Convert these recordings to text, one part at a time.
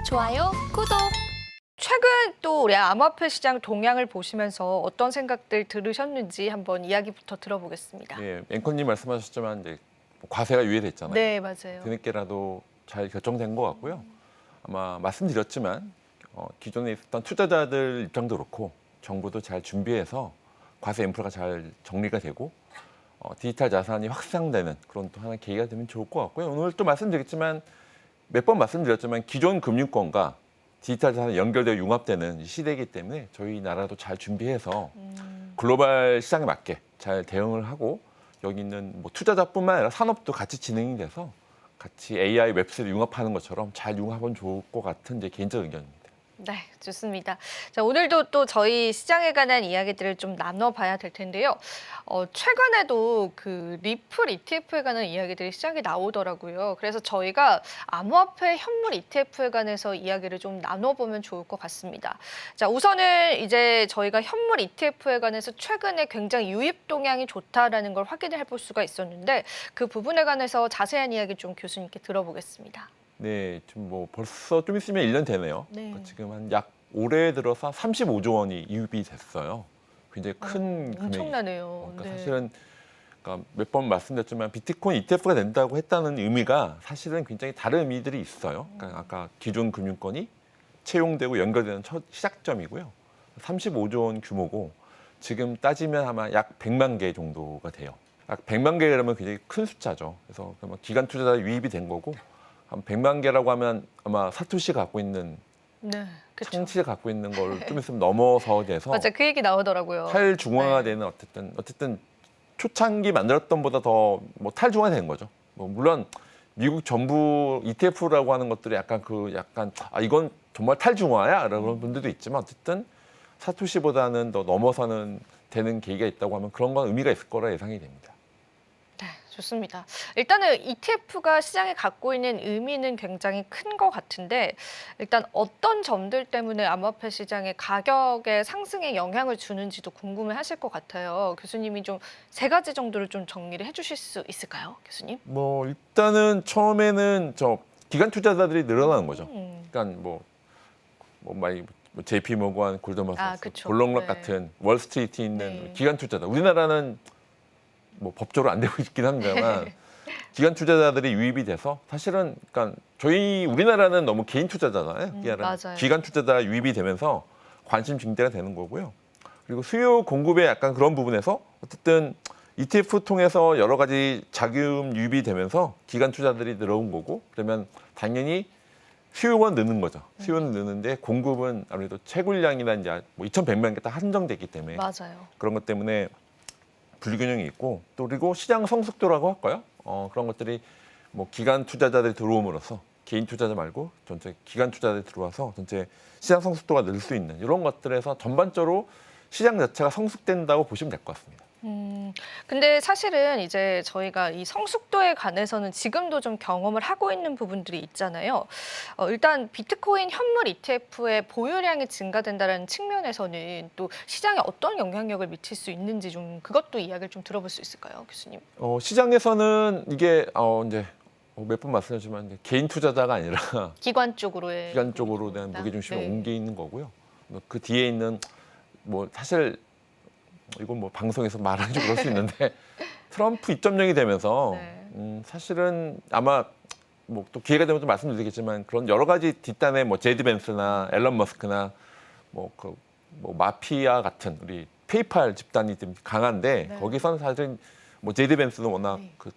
좋아요, 구독. 최근 또 우리 암호화폐 시장 동향을 보시면서 어떤 생각들 들으셨는지 한번 이야기부터 들어보겠습니다. 예, 앵커님 말씀하셨지만 이제 과세가 유예됐잖아요. 네, 맞아요. 뒤늦게라도 잘 결정된 것 같고요. 아마 말씀드렸지만 기존에 있었던 투자자들 입장도 그렇고 정부도 잘 준비해서 과세 인프라가 잘 정리가 되고 디지털 자산이 확산되는 그런 또 하나의 계기가 되면 좋을 것 같고요. 오늘 또 말씀드렸지만 몇 번 말씀드렸지만 기존 금융권과 디지털 자산이 연결되어 융합되는 시대이기 때문에 저희 나라도 잘 준비해서 글로벌 시장에 맞게 잘 대응을 하고 여기 있는 뭐 투자자뿐만 아니라 산업도 같이 진행이 돼서 같이 AI, 웹3를 융합하는 것처럼 잘 융합하면 좋을 것 같은 제 개인적 의견입니다. 네, 좋습니다. 자, 오늘도 또 저희 시장에 관한 이야기들을 좀 나눠봐야 될 텐데요. 최근에도 그 리플 ETF에 관한 이야기들이 시장에 나오더라고요. 그래서 저희가 암호화폐 현물 ETF에 관해서 이야기를 좀 나눠보면 좋을 것 같습니다. 자, 우선은 이제 저희가 현물 ETF에 관해서 최근에 굉장히 유입 동향이 좋다라는 걸 확인을 해볼 수가 있었는데 그 부분에 관해서 자세한 이야기 좀 교수님께 들어보겠습니다. 네, 지금 뭐 벌써 좀 있으면 1년 되네요. 네. 그러니까 지금 한 약 올해 들어서 35조 원이 유입이 됐어요. 굉장히 큰 금액이. 엄청나네요. 그러니까 네. 사실은 그러니까 몇 번 말씀드렸지만 비트코인 ETF가 된다고 했다는 의미가 사실은 굉장히 다른 의미들이 있어요. 그러니까 아까 기존 금융권이 채용되고 연결되는 첫 시작점이고요. 35조 원 규모고 지금 따지면 아마 약 100만 개 정도가 돼요. 약 100만 개라면 굉장히 큰 숫자죠. 그래서 기관 투자자 유입이 된 거고 한 100만 개라고 하면 아마 사토시가 갖고 있는 네, 그렇죠. 청취가 갖고 있는 걸 좀 있으면 넘어서 돼서 맞아, 그 얘기 나오더라고요. 탈중앙화되는 어쨌든 초창기 만들었던 보다 더 뭐 탈중앙화된 거죠. 뭐 물론 미국 정부 ETF라고 하는 것들이 약간 이건 정말 탈중앙화야라고 그런 분들도 있지만 어쨌든 사토시보다는 더 넘어서는 되는 계기가 있다고 하면 그런 건 의미가 있을 거라 예상이 됩니다. 네, 좋습니다. 일단은 ETF가 시장에 갖고 있는 의미는 굉장히 큰 것 같은데 일단 어떤 점들 때문에 암호화폐 시장의 가격의 상승에 영향을 주는지도 궁금해하실 것 같아요. 교수님이 좀 세 가지 정도를 좀 정리를 해주실 수 있을까요, 교수님? 뭐 일단은 처음에는 기관 투자자들이 늘어나는 거죠. 그러니까 많이 JP 모건, 골드만삭스, 그쵸. 블록록 네. 같은 월스트리트에 있는 네. 기관 투자자. 우리나라는 뭐 법적으로 안 되고 있긴 합니다만 기관 투자자들이 유입이 돼서 사실은 그러니까 우리나라는 너무 개인 투자자잖아요. 맞아요. 기관 투자자 유입이 되면서 관심 증대가 되는 거고요. 그리고 수요 공급의 약간 그런 부분에서 어쨌든 ETF 통해서 여러 가지 자금 유입이 되면서 기관 투자들이 들어온 거고 그러면 당연히 수요가 느는 거죠. 수요는 느는데 공급은 아무래도 채굴량이나 이제 뭐 2,100만 개 딱 한정됐기 때문에 맞아요. 그런 것 때문에 불균형이 있고 또 그리고 시장 성숙도라고 할까요? 그런 것들이 뭐 기관 투자자들이 들어옴으로써 개인 투자자 말고 전체 기관 투자자들이 들어와서 전체 시장 성숙도가 늘 수 있는 이런 것들에서 전반적으로 시장 자체가 성숙된다고 보시면 될 것 같습니다. 근데 사실은 이제 저희가 이 성숙도에 관해서는 지금도 좀 경험을 하고 있는 부분들이 있잖아요. 일단 비트코인 현물 ETF의 보유량이 증가된다는 측면에서는 또 시장에 어떤 영향력을 미칠 수 있는지 좀 그것도 이야기를 좀 들어볼 수 있을까요, 교수님? 시장에서는 이게 이제 몇 번 말씀하셨지만 이제 개인 투자자가 아니라 기관 쪽으로의 기관 쪽으로 대한 무게 중심이 옮겨 있는 거고요. 그 뒤에 있는 뭐 사실 이건 뭐 방송에서 말하기 그럴 수 있는데 트럼프 입점령이 되면서 사실은 아마 뭐 또 기회가 되면 좀 말씀드리겠지만 그런 여러 가지 뒷단에 뭐 제디 벤스나 앨런 머스크나 뭐 마피아 같은 우리 페이팔 집단이 좀 강한데 거기서는 사실 뭐 제디 벤스는 워낙 그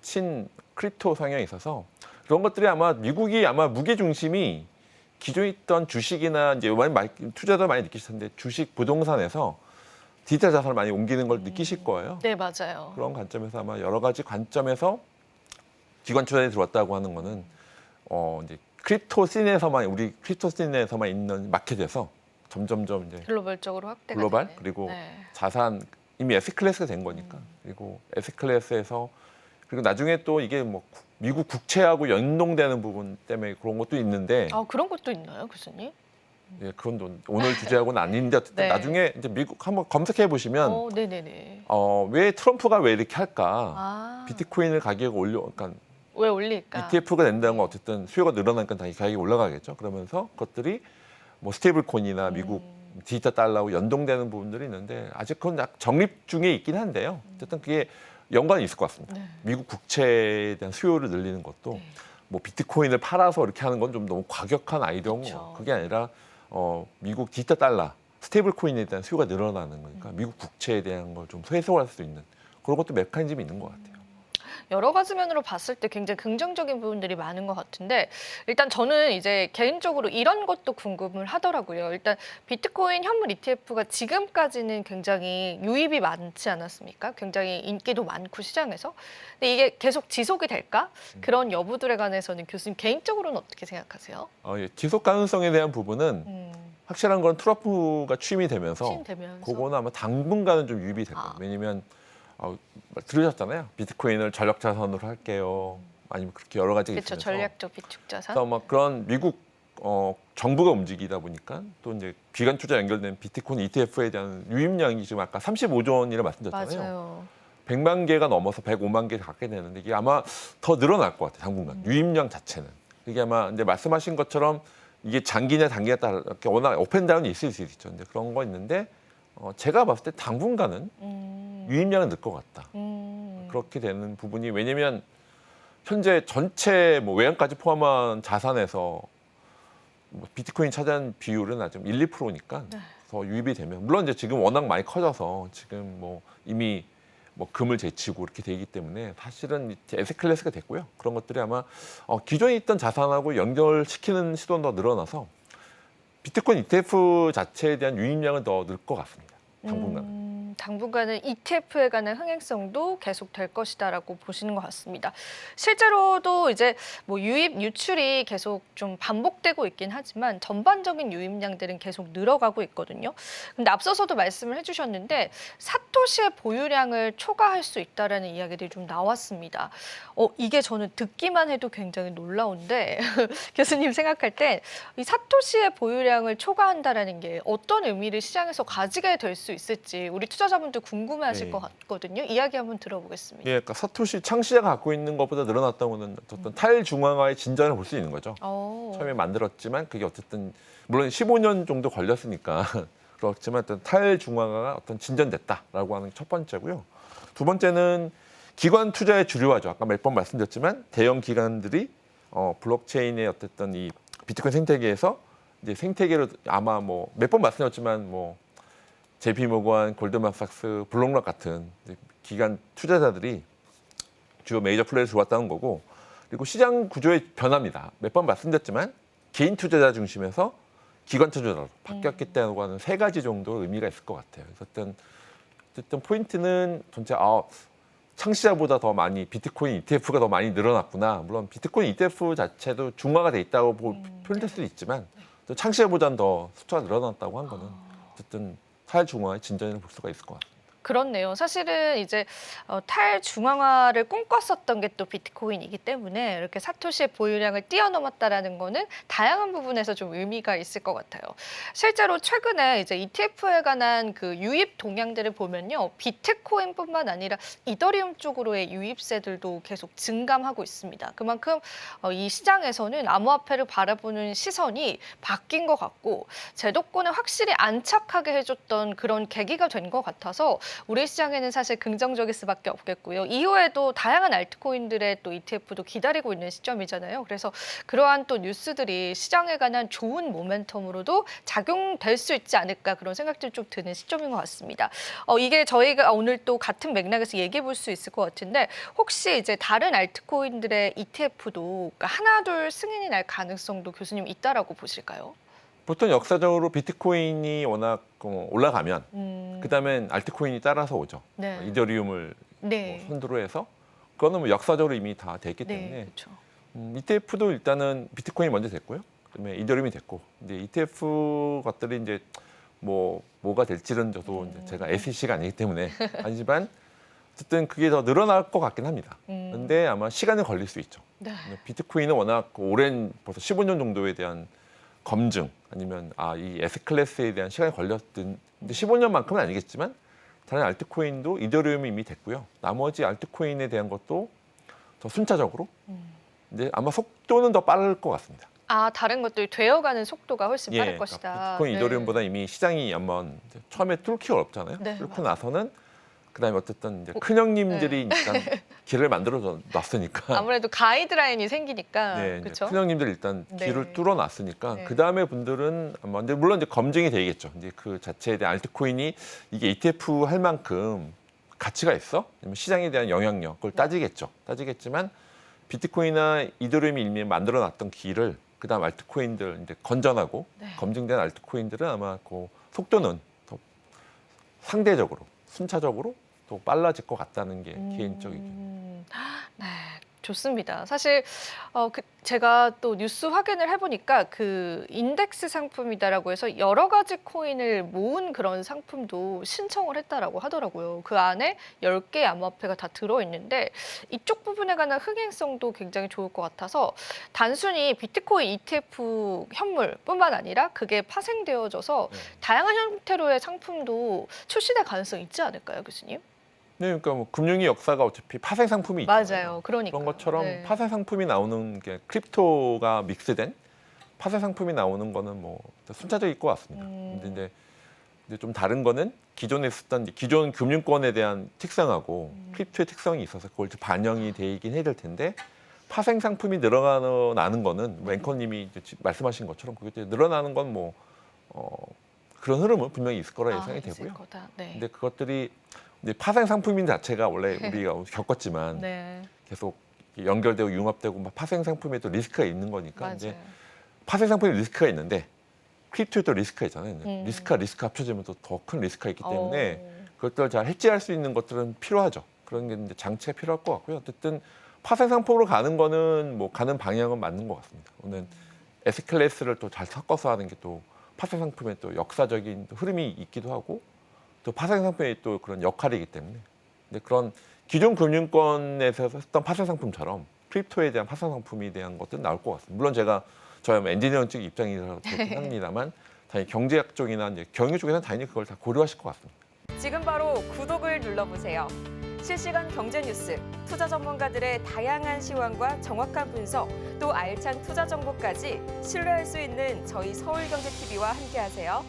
친 크립토 성향이 있어서 그런 것들이 아마 미국이 아마 무게 중심이 기존에 있던 주식이나 이제 투자자 많이 느끼실 텐데 주식 부동산에서 디지털 자산을 많이 옮기는 걸 느끼실 거예요. 네, 맞아요. 그런 관점에서 아마 여러 가지 관점에서 기관 투자에 들어왔다고 하는 거는 이제 우리 크립토 씬에서만 있는 마켓에서 점점점 이제 글로벌적으로 확대가 글로벌 되는. 그리고 자산 이미 에셋 클래스가 된 거니까 그리고 에셋 클래스에서 그리고 나중에 또 이게 뭐 미국 국채하고 연동되는 부분 때문에 그런 것도 있는데 그런 것도 있나요, 교수님? 예, 그건 오늘 주제하고는 아닌데 어쨌든 나중에 이제 미국 한번 검색해 보시면 네네네. 왜 트럼프가 왜 이렇게 할까? 비트코인을 가격을 그러니까 왜 올릴까? ETF가 된다는 건 어쨌든 수요가 늘어나니까 당연히 가격이 올라가겠죠. 그러면서 그것들이 뭐 스테이블 코인이나 미국 디지털 달러하고 연동되는 부분들이 있는데 아직 그건 약 정립 중에 있긴 한데요. 어쨌든 그게 연관이 있을 것 같습니다. 네. 미국 국채에 대한 수요를 늘리는 것도 네. 뭐 비트코인을 팔아서 이렇게 하는 건 좀 너무 과격한 아이디어인 그쵸. 거. 그게 아니라 미국 디지털 달러, 스테이블 코인에 대한 수요가 늘어나는 거니까 미국 국채에 대한 걸 좀 해소할 수 있는 그런 것도 메커니즘이 있는 것 같아요. 여러 가지 면으로 봤을 때 굉장히 긍정적인 부분들이 많은 것 같은데 일단 저는 이제 개인적으로 이런 것도 궁금을 하더라고요. 일단 비트코인 현물 ETF가 지금까지는 굉장히 유입이 많지 않았습니까? 굉장히 인기도 많고 시장에서. 근데 이게 계속 지속이 될까? 그런 여부들에 관해서는 교수님 개인적으로는 어떻게 생각하세요? 예, 지속 가능성에 대한 부분은 확실한 건 트럼프가 취임이 되면서 취임되면서. 그거는 아마 당분간은 좀 유입이 될 거예요. 아. 왜냐면 들으셨잖아요. 비트코인을 전략 자산으로 할게요. 아니면 그렇게 여러 가지가 그렇죠. 있으면서 전략적 비축 자산. 그래서 막 그런 미국 정부가 움직이다 보니까 또 이제 기관 투자 연결된 비트코인 ETF에 대한 유입량이 지금 아까 35조 원이라 말씀드렸잖아요. 맞아요. 100만 개가 넘어서 105만 개 갖게 되는데 이게 아마 더 늘어날 것 같아요. 당분간 유입량 자체는. 이게 아마 이제 말씀하신 것처럼 이게 장기냐 단기냐 따라 이렇게 워낙 업앤다운이 있을 수 있죠. 근데 그런 거 있는데 제가 봤을 때 당분간은 유입량은 늘 것 같다. 그렇게 되는 부분이 왜냐면 현재 전체 뭐 외환까지 포함한 자산에서 뭐 비트코인 차지한 비율은 아직 1, 2%니까 네. 더 유입이 되면 물론 이제 지금 워낙 많이 커져서 지금 뭐 이미 뭐 금을 제치고 이렇게 되기 때문에 사실은 이제 에셋 클래스가 됐고요. 그런 것들이 아마 기존에 있던 자산하고 연결시키는 시도는 더 늘어나서 비트코인 ETF 자체에 대한 유입량은 더 늘 것 같습니다. 당분간은. 당분간은 ETF에 관한 흥행성도 계속 될 것이다라고 보시는 것 같습니다. 실제로도 이제 뭐 유입 유출이 계속 좀 반복되고 있긴 하지만 전반적인 유입량들은 계속 늘어가고 있거든요. 근데 앞서서도 말씀을 해주셨는데 사토시의 보유량을 초과할 수 있다라는 이야기들이 좀 나왔습니다. 이게 저는 듣기만 해도 굉장히 놀라운데 교수님 생각할 때 이 사토시의 보유량을 초과한다라는 게 어떤 의미를 시장에서 가지게 될 수 있을지 우리 투자자분들 궁금해하실 네. 것 같거든요. 이야기 한번 들어보겠습니다. 예, 그러니까 사토시 창시자가 갖고 있는 것보다 늘어났다고는 어떤 탈중앙화의 진전을 볼 수 있는 거죠. 처음에 만들었지만 그게 어쨌든 물론 15년 정도 걸렸으니까 그렇지만 어떤 탈중앙화가 어떤 진전됐다라고 하는 게 첫 번째고요. 두 번째는 기관 투자의 주류화죠. 아까 몇 번 말씀드렸지만 대형 기관들이 블록체인의 어쨌든 이 비트코인 생태계에서 이제 생태계로 아마 뭐 몇 번 말씀드렸지만 뭐 JP모건, 골드만삭스, 블록록 같은 기관 투자자들이 주요 메이저 플레이로 들어왔다는 거고 그리고 시장 구조의 변화입니다. 몇 번 말씀드렸지만 개인 투자자 중심에서 기관 투자자로 바뀌었기 때문에 하는 세 가지 정도 의미가 있을 것 같아요. 그래서 어쨌든 포인트는 전체 창시자보다 더 많이 비트코인 ETF가 더 많이 늘어났구나. 물론 비트코인 ETF 자체도 중화가 돼 있다고 표현될 수도 있지만 또 창시자보다는 더 숫자가 늘어났다고 한 거는 어쨌든 탈중화의 진전을 볼 수가 있을 것 같습니다. 그렇네요. 사실은 이제 탈중앙화를 꿈꿨었던 게 또 비트코인이기 때문에 이렇게 사토시의 보유량을 뛰어넘었다라는 거는 다양한 부분에서 좀 의미가 있을 것 같아요. 실제로 최근에 이제 ETF에 관한 그 유입 동향들을 보면요. 비트코인뿐만 아니라 이더리움 쪽으로의 유입세들도 계속 증감하고 있습니다. 그만큼 이 시장에서는 암호화폐를 바라보는 시선이 바뀐 것 같고 제도권에 확실히 안착하게 해줬던 그런 계기가 된 것 같아서 우리 시장에는 사실 긍정적일 수밖에 없겠고요. 이후에도 다양한 알트코인들의 또 ETF도 기다리고 있는 시점이잖아요. 그래서 그러한 또 뉴스들이 시장에 관한 좋은 모멘텀으로도 작용될 수 있지 않을까 그런 생각들이 좀 드는 시점인 것 같습니다. 이게 저희가 오늘 또 같은 맥락에서 얘기해 볼 수 있을 것 같은데 혹시 이제 다른 알트코인들의 ETF도 하나 둘 승인이 날 가능성도 교수님 있다라고 보실까요? 보통 역사적으로 비트코인이 워낙 올라가면 그다음엔 알트코인이 따라서 오죠. 네. 이더리움을 네. 뭐 선두로 해서 그거는 뭐 역사적으로 이미 다 됐기 네, 때문에 그렇죠. ETF도 일단은 비트코인이 먼저 됐고요. 그다음에 이더리움이 됐고 이제 ETF 것들이 이제 뭐가 될지는 저도 이제 제가 SEC가 아니기 때문에 아니지만 어쨌든 그게 더 늘어날 것 같긴 합니다. 근데 아마 시간은 걸릴 수 있죠. 네. 비트코인은 워낙 오랜 벌써 15년 정도에 대한 검증 아니면 이 에셋 클래스에 대한 시간이 걸렸든 근데 15년만큼은 아니겠지만 다른 알트코인도 이더리움이 이미 됐고요. 나머지 알트코인에 대한 것도 더 순차적으로. 근데 아마 속도는 더 빠를 것 같습니다. 아, 다른 것들이 되어가는 속도가 훨씬 빠를 그러니까 것이다. 비트코인 네. 이더리움보다 이미 시장이 한번 이제 처음에 뚫기가 어렵잖아요. 네, 뚫고 맞아요. 나서는 그다음에 어쨌든 이제 큰 형님들이 일단 길을 만들어 놨으니까. 아무래도 가이드라인이 생기니까. 네, 이제 그렇죠? 큰 형님들이 일단 네. 길을 뚫어 놨으니까 네. 그 다음에 분들은 아마 이제 물론 이제 검증이 되겠죠. 이제 그 자체에 대한 알트코인이 이게 ETF 할 만큼 가치가 있어? 아니면 시장에 대한 영향력 그걸 따지겠죠. 따지겠지만 비트코인이나 이더리움이 이미 만들어 놨던 길을 그다음 알트코인들 이제 건전하고 네. 검증된 알트코인들은 아마 그 속도는 더 상대적으로 순차적으로 더 빨라질 것 같다는 게 개인적 의견. 네, 좋습니다. 사실 제가 또 뉴스 확인을 해보니까 그 인덱스 상품이다라고 해서 여러 가지 코인을 모은 그런 상품도 신청을 했다라고 하더라고요. 그 안에 10개 암호화폐가 다 들어있는데 이쪽 부분에 관한 흥행성도 굉장히 좋을 것 같아서 단순히 비트코인 ETF 현물뿐만 아니라 그게 파생되어져서 네. 다양한 형태로의 상품도 출시될 가능성이 있지 않을까요, 교수님? 네, 그러니까 뭐 금융의 역사가 어차피 파생 상품이 있잖아요. 맞아요. 그러니까 그런 것처럼 파생 상품이 나오는 게 크립토가 믹스된 파생 상품이 나오는 거는 뭐 순차적일 것 같습니다. 근데 이제 좀 다른 거는 기존에 쓰던 기존 금융권에 대한 특성하고 크립토의 특성이 있어서 그걸 좀 반영이 되긴 해야 될 텐데 파생 상품이 늘어나는 거는 뭐 앵커님이 이제 말씀하신 것처럼 그게 늘어나는 건 뭐 그런 흐름은 분명히 있을 거라 예상이 있을 되고요. 거다. 네. 근데 그것들이 이제 파생 상품인 자체가 원래 우리가 겪었지만 네, 계속 연결되고 융합되고 막 파생 상품에도 리스크가 있는 거니까 맞아요. 이제 파생 상품에 리스크가 있는데 크립토에도 리스크가 있잖아요. 리스크가 합쳐지면 또 더 큰 리스크가 있기 때문에 그것들을 잘 해지할 수 있는 것들은 필요하죠. 그런 게 이제 장치가 필요할 것 같고요. 어쨌든 파생 상품으로 가는 거는 뭐 가는 방향은 맞는 것 같습니다. 오늘 에스클래스를 또 잘 섞어서 하는 게 또 파생 상품의 또 역사적인 또 흐름이 있기도 하고 또 파생 상품의 또 그런 역할이기 때문에 근데 그런 기존 금융권에서 했던 파생 상품처럼 크립토에 대한 파생 상품에 대한 것들은 나올 것 같습니다. 물론 저희 엔지니어 쪽 입장이라서 그렇긴 합니다만 당연히 경제학 쪽이나 이제 경영 쪽에서는 당연히 그걸 다 고려하실 것 같습니다. 지금 바로 구독을 눌러보세요. 실시간 경제 뉴스, 투자 전문가들의 다양한 시황과 정확한 분석, 또 알찬 투자 정보까지 신뢰할 수 있는 저희 서울경제TV와 함께하세요.